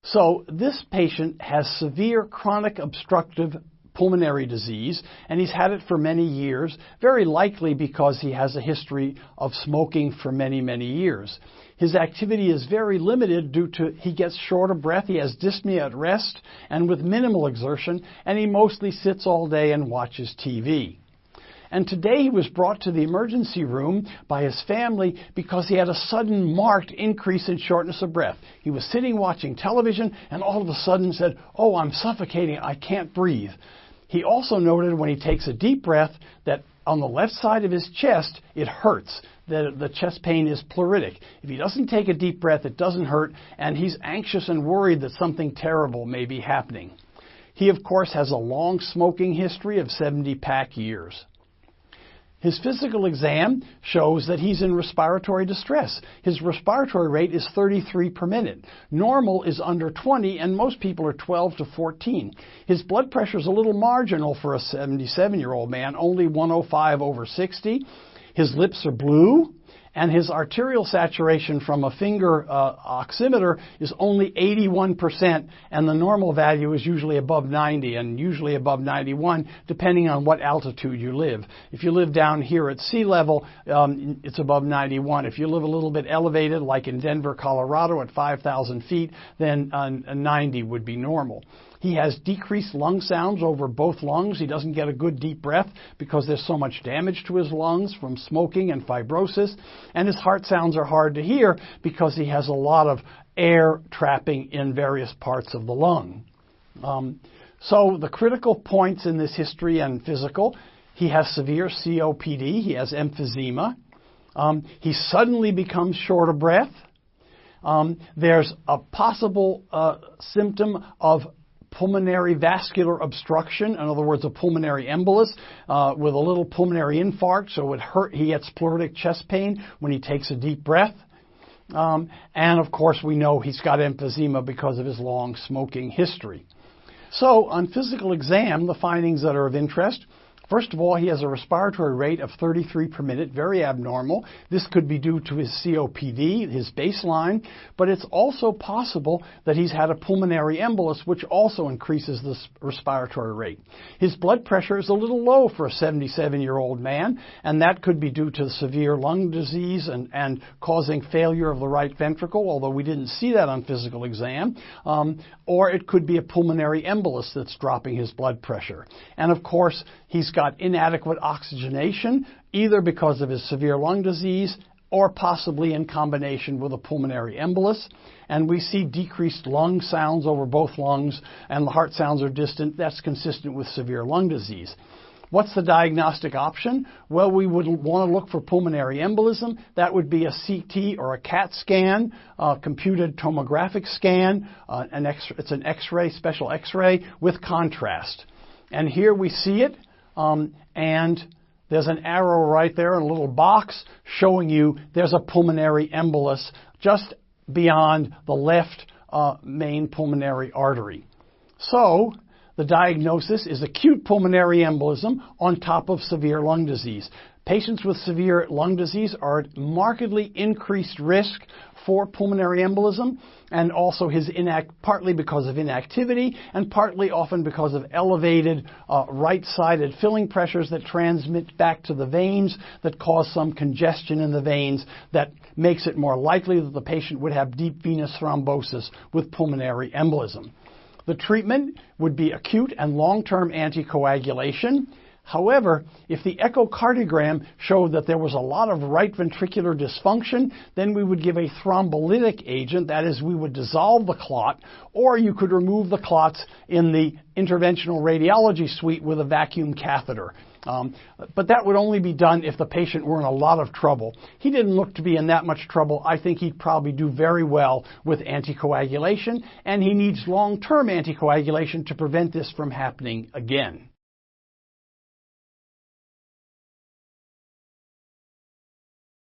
So this patient has severe chronic obstructive pulmonary disease, and he's had it for many years, very likely because he has a history of smoking for many, many years. His activity is very limited due to he gets short of breath, he has dyspnea at rest and with minimal exertion, and he mostly sits all day and watches TV. And today he was brought to the emergency room by his family because he had a sudden marked increase in shortness of breath. He was sitting watching television and all of a sudden said, "Oh, I'm suffocating, I can't breathe." He also noted when he takes a deep breath that on the left side of his chest, it hurts. The chest pain is pleuritic. If he doesn't take a deep breath, it doesn't hurt, and he's anxious and worried that something terrible may be happening. He, of course, has a long smoking history of 70-pack years. His physical exam shows that he's in respiratory distress. His respiratory rate is 33 per minute. Normal is under 20, and most people are 12 to 14. His blood pressure is a little marginal for a 77-year-old man, only 105 over 60. His lips are blue, and his arterial saturation from a finger oximeter is only 81%, and the normal value is usually above 90 and usually above 91, depending on what altitude you live. If you live down here at sea level, it's above 91. If you live a little bit elevated, like in Denver, Colorado, at 5,000 feet, then 90 would be normal. He has decreased lung sounds over both lungs. He doesn't get a good deep breath because there's so much damage to his lungs from smoking and fibrosis. And his heart sounds are hard to hear because he has a lot of air trapping in various parts of the lung. So the critical points in this history and physical, he has severe COPD. He has emphysema. He suddenly becomes short of breath. There's a possible symptom of pulmonary vascular obstruction, in other words, a pulmonary embolus with a little pulmonary infarct, so it hurt. He gets pleuritic chest pain when he takes a deep breath. And of course, we know he's got emphysema because of his long smoking history. So on physical exam, the findings that are of interest: first of all, he has a respiratory rate of 33 per minute, very abnormal. This could be due to his COPD, his baseline, but it's also possible that he's had a pulmonary embolus, which also increases the respiratory rate. His blood pressure is a little low for a 77-year-old man, and that could be due to severe lung disease and causing failure of the right ventricle, although we didn't see that on physical exam. Or it could be a pulmonary embolus that's dropping his blood pressure. And of course, he's got inadequate oxygenation, either because of his severe lung disease or possibly in combination with a pulmonary embolus. And we see decreased lung sounds over both lungs, and the heart sounds are distant. That's consistent with severe lung disease. What's the diagnostic option? Well, we would want to look for pulmonary embolism. That would be a CT or a CAT scan, a computed tomographic scan. It's an X-ray, special X-ray with contrast. And here we see it. And there's an arrow right there in a little box showing you there's a pulmonary embolus just beyond the left main pulmonary artery. So the diagnosis is acute pulmonary embolism on top of severe lung disease. Patients with severe lung disease are at markedly increased risk for pulmonary embolism, and also partly because of inactivity and partly often because of elevated right-sided filling pressures that transmit back to the veins that cause some congestion in the veins that makes it more likely that the patient would have deep venous thrombosis with pulmonary embolism. The treatment would be acute and long-term anticoagulation. However, if the echocardiogram showed that there was a lot of right ventricular dysfunction, then we would give a thrombolytic agent, that is, we would dissolve the clot, or you could remove the clots in the interventional radiology suite with a vacuum catheter. But that would only be done if the patient were in a lot of trouble. He didn't look to be in that much trouble. I think he'd probably do very well with anticoagulation, and he needs long-term anticoagulation to prevent this from happening again.